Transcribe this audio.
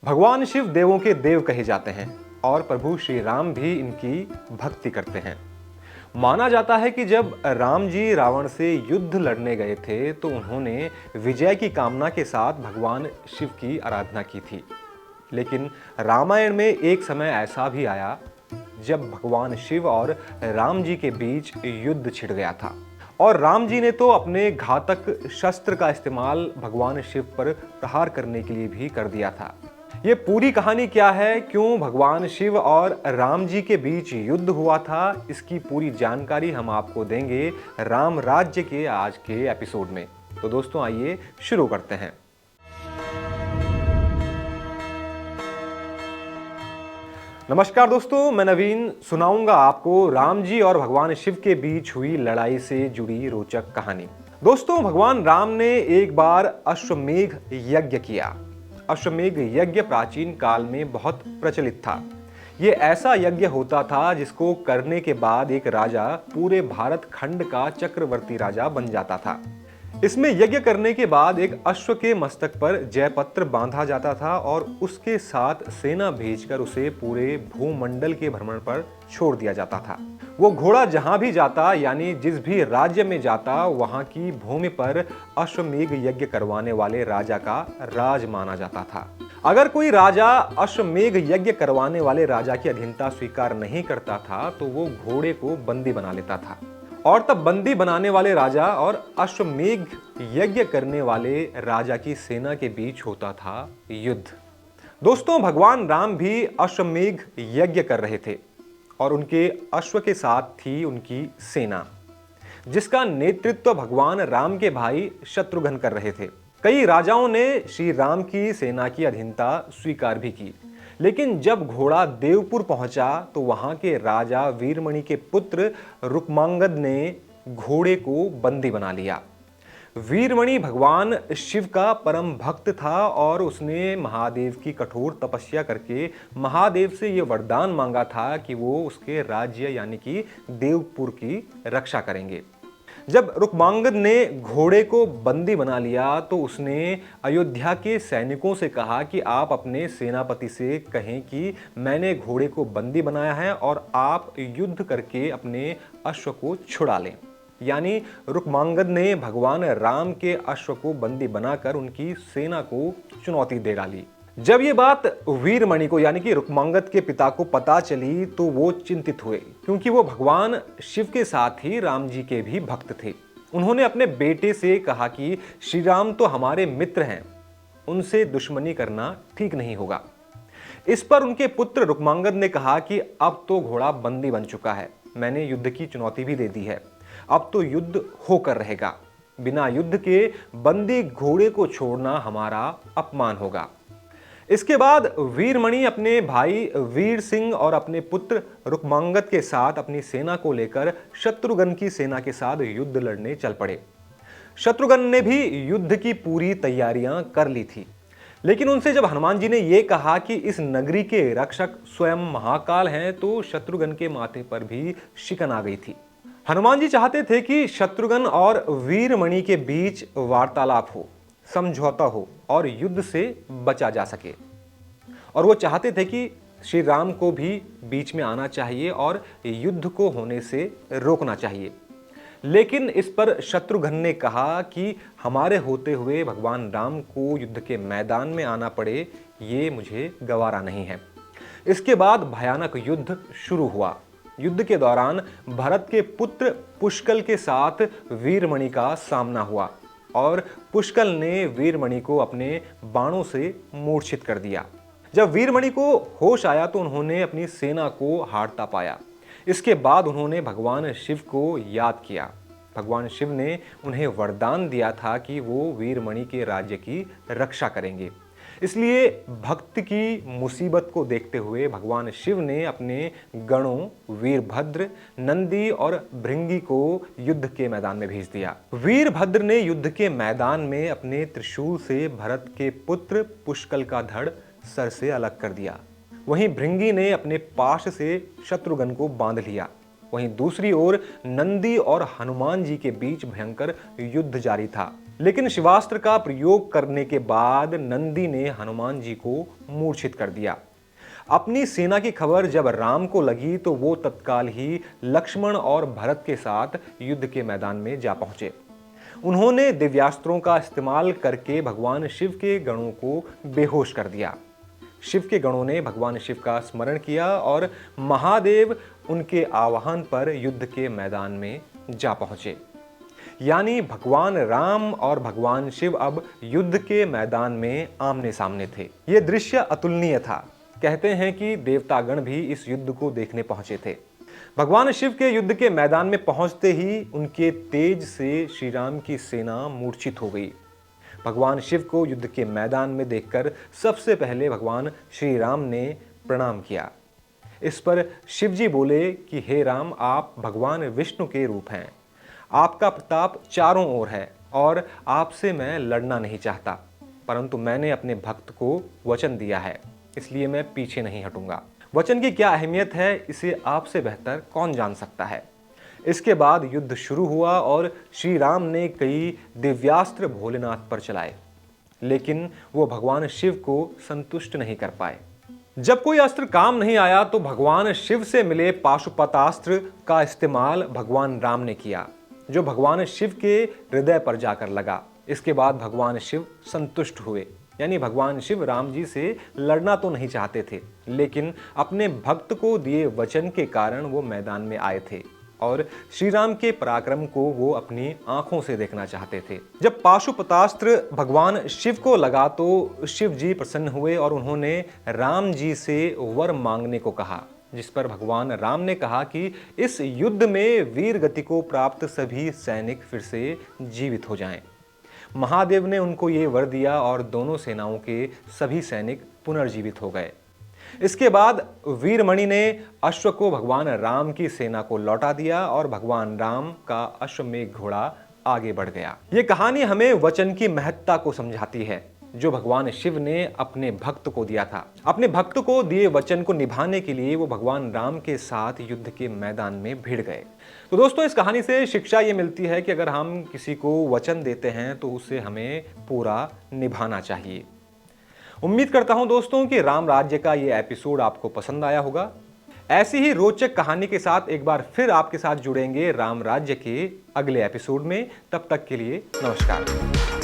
भगवान शिव देवों के देव कहे जाते हैं और प्रभु श्री राम भी इनकी भक्ति करते हैं। माना जाता है कि जब राम जी रावण से युद्ध लड़ने गए थे तो उन्होंने विजय की कामना के साथ भगवान शिव की आराधना की थी। लेकिन रामायण में एक समय ऐसा भी आया जब भगवान शिव और राम जी के बीच युद्ध छिड़ गया था और राम जी ने तो अपने घातक शस्त्र का इस्तेमाल भगवान शिव पर प्रहार करने के लिए भी कर दिया था। ये पूरी कहानी क्या है, क्यों भगवान शिव और राम जी के बीच युद्ध हुआ था, इसकी पूरी जानकारी हम आपको देंगे राम राज्य के आज के एपिसोड में। तो दोस्तों आइए शुरू करते हैं। नमस्कार दोस्तों, मैं नवीन सुनाऊंगा आपको राम जी और भगवान शिव के बीच हुई लड़ाई से जुड़ी रोचक कहानी। दोस्तों, भगवान राम ने एक बार अश्वमेघ यज्ञ किया। अश्वमेघ यज्ञ प्राचीन काल में बहुत प्रचलित था। ये ऐसा यज्ञ होता था जिसको करने के बाद एक राजा पूरे भारत खंड का चक्रवर्ती राजा बन जाता था। इसमें यज्ञ करने के बाद एक अश्व के मस्तक पर जयपत्र बांधा जाता था और उसके साथ सेना भेजकर उसे पूरे भूमंडल के भ्रमण पर छोड़ दिया जाता था। वो घोड़ा जहां भी जाता, यानी जिस भी राज्य में जाता, वहां की भूमि पर अश्वमेघ यज्ञ करवाने वाले राजा का राज माना जाता था। अगर कोई राजा अश्वमेघ यज्ञ करवाने वाले राजा की अधीनता स्वीकार नहीं करता था तो वो घोड़े को बंदी बना लेता था और तब बंदी बनाने वाले राजा और अश्वमेघ यज्ञ करने वाले राजा की सेना के बीच होता था युद्ध। दोस्तों, भगवान राम भी अश्वमेघ यज्ञ कर रहे थे और उनके अश्व के साथ थी उनकी सेना, जिसका नेतृत्व भगवान राम के भाई शत्रुघ्न कर रहे थे। कई राजाओं ने श्री राम की सेना की अधीनता स्वीकार भी की, लेकिन जब घोड़ा देवपुर पहुंचा तो वहां के राजा वीरमणि के पुत्र रुक्मांगद ने घोड़े को बंदी बना लिया। वीरमणि भगवान शिव का परम भक्त था और उसने महादेव की कठोर तपस्या करके महादेव से यह वरदान मांगा था कि वो उसके राज्य यानी कि देवपुर की रक्षा करेंगे। जब रुक्मांगद ने घोड़े को बंदी बना लिया तो उसने अयोध्या के सैनिकों से कहा कि आप अपने सेनापति से कहें कि मैंने घोड़े को बंदी बनाया है और आप युद्ध करके अपने अश्व को छुड़ा लें। यानी रुक्मांगद ने भगवान राम के अश्व को बंदी बनाकर उनकी सेना को चुनौती दे डाली। जब ये बात वीरमणि को यानी कि रुक्मांगद के पिता को पता चली तो वो चिंतित हुए, क्योंकि वो भगवान शिव के साथ ही राम जी के भी भक्त थे। उन्होंने अपने बेटे से कहा कि श्री राम तो हमारे मित्र हैं, उनसे दुश्मनी करना ठीक नहीं होगा। इस पर उनके पुत्र रुक्मांगद ने कहा कि अब तो घोड़ा बंदी बन चुका है, मैंने युद्ध की चुनौती भी दे दी है, अब तो युद्ध होकर रहेगा। बिना युद्ध के बंदी घोड़े को छोड़ना हमारा अपमान होगा। इसके बाद वीरमणि अपने भाई वीर सिंह और अपने पुत्र रुक्मांगद के साथ अपनी सेना को लेकर शत्रुघ्न की सेना के साथ युद्ध लड़ने चल पड़े। शत्रुघ्न ने भी युद्ध की पूरी तैयारियां कर ली थी, लेकिन उनसे जब हनुमान जी ने यह कहा कि इस नगरी के रक्षक स्वयं महाकाल हैं तो शत्रुघ्न के माथे पर भी शिकन आ गई थी। हनुमान जी चाहते थे कि शत्रुघ्न और वीरमणि के बीच वार्तालाप हो, समझौता हो और युद्ध से बचा जा सके, और वो चाहते थे कि श्री राम को भी बीच में आना चाहिए और युद्ध को होने से रोकना चाहिए। लेकिन इस पर शत्रुघ्न ने कहा कि हमारे होते हुए भगवान राम को युद्ध के मैदान में आना पड़े, ये मुझे गवारा नहीं है। इसके बाद भयानक युद्ध शुरू हुआ। युद्ध के दौरान भरत के पुत्र पुष्कल के साथ वीरमणि का सामना हुआ और पुष्कल ने वीरमणि को अपने बाणों से मूर्छित कर दिया। जब वीरमणि को होश आया तो उन्होंने अपनी सेना को हारता पाया। इसके बाद उन्होंने भगवान शिव को याद किया। भगवान शिव ने उन्हें वरदान दिया था कि वो वीरमणि के राज्य की रक्षा करेंगे। इसलिए भक्त की मुसीबत को देखते हुए भगवान शिव ने अपने गणों वीरभद्र, नंदी और भृंगी को युद्ध के मैदान में भेज दिया। वीरभद्र ने युद्ध के मैदान में अपने त्रिशूल से भरत के पुत्र पुष्कल का धड़ सर से अलग कर दिया। वहीं भृंगी ने अपने पाश से शत्रुघ्न को बांध लिया। वहीं दूसरी ओर नंदी और हनुमान जी के बीच भयंकर युद्ध जारी था। लेकिन शिवास्त्र का प्रयोग करने के बाद नंदी ने हनुमान जी को मूर्छित कर दिया। अपनी सेना की खबर जब राम को लगी तो वो तत्काल ही लक्ष्मण और भरत के साथ युद्ध के मैदान में जा पहुंचे। उन्होंने दिव्यास्त्रों का इस्तेमाल करके भगवान शिव के गणों को बेहोश कर दिया। शिव के गणों ने भगवान शिव का स्मरण किया और महादेव उनके आह्वान पर युद्ध के मैदान में जा पहुंचे। यानी भगवान राम और भगवान शिव अब युद्ध के मैदान में आमने सामने थे। यह दृश्य अतुलनीय था। कहते हैं कि देवतागण भी इस युद्ध को देखने पहुंचे थे। भगवान शिव के युद्ध के मैदान में पहुंचते ही उनके तेज से श्री राम की सेना मूर्छित हो गई। भगवान शिव को युद्ध के मैदान में देखकर सबसे पहले भगवान श्री राम ने प्रणाम किया। इस पर शिव जी बोले कि हे राम, आप भगवान विष्णु के रूप हैं। आपका प्रताप चारों ओर है और आपसे मैं लड़ना नहीं चाहता, परंतु मैंने अपने भक्त को वचन दिया है, इसलिए मैं पीछे नहीं हटूंगा। वचन की क्या अहमियत है इसे आपसे बेहतर कौन जान सकता है। इसके बाद युद्ध शुरू हुआ और श्री राम ने कई दिव्यास्त्र भोलेनाथ पर चलाए, लेकिन वो भगवान शिव को संतुष्ट नहीं कर पाए। जब कोई अस्त्र काम नहीं आया तो भगवान शिव से मिले पाशुपतास्त्र का इस्तेमाल भगवान राम ने किया, जो भगवान शिव के हृदय पर जाकर लगा। इसके बाद भगवान शिव संतुष्ट हुए। यानी भगवान शिव राम जी से लड़ना तो नहीं चाहते थे, लेकिन अपने भक्त को दिए वचन के कारण वो मैदान में आए थे और श्री राम के पराक्रम को वो अपनी आंखों से देखना चाहते थे। जब पाशुपतास्त्र भगवान शिव को लगा तो शिव जी प्रसन्न हुए और उन्होंने राम जी से वर मांगने को कहा, जिस पर भगवान राम ने कहा कि इस युद्ध में वीर गति को प्राप्त सभी सैनिक फिर से जीवित हो जाएं। महादेव ने उनको ये वर दिया और दोनों सेनाओं के सभी सैनिक पुनर्जीवित हो गए। इसके बाद वीरमणि ने अश्व को भगवान राम की सेना को लौटा दिया और भगवान राम का अश्वमेघ घोड़ा आगे बढ़ गया। ये कहानी हमें वचन की महत्ता को समझाती है, जो भगवान शिव ने अपने भक्त को दिया था। अपने भक्त को दिए वचन को निभाने के लिए वो भगवान राम के साथ युद्ध के मैदान में भिड़ गए। तो दोस्तों, इस कहानी से शिक्षा ये मिलती है कि अगर हम किसी को वचन देते हैं तो उसे हमें पूरा निभाना चाहिए। उम्मीद करता हूं दोस्तों कि राम राज्य का ये एपिसोड आपको पसंद आया होगा। ऐसी ही रोचक कहानी के साथ एक बार फिर आपके साथ जुड़ेंगे राम राज्य के अगले एपिसोड में। तब तक के लिए नमस्कार।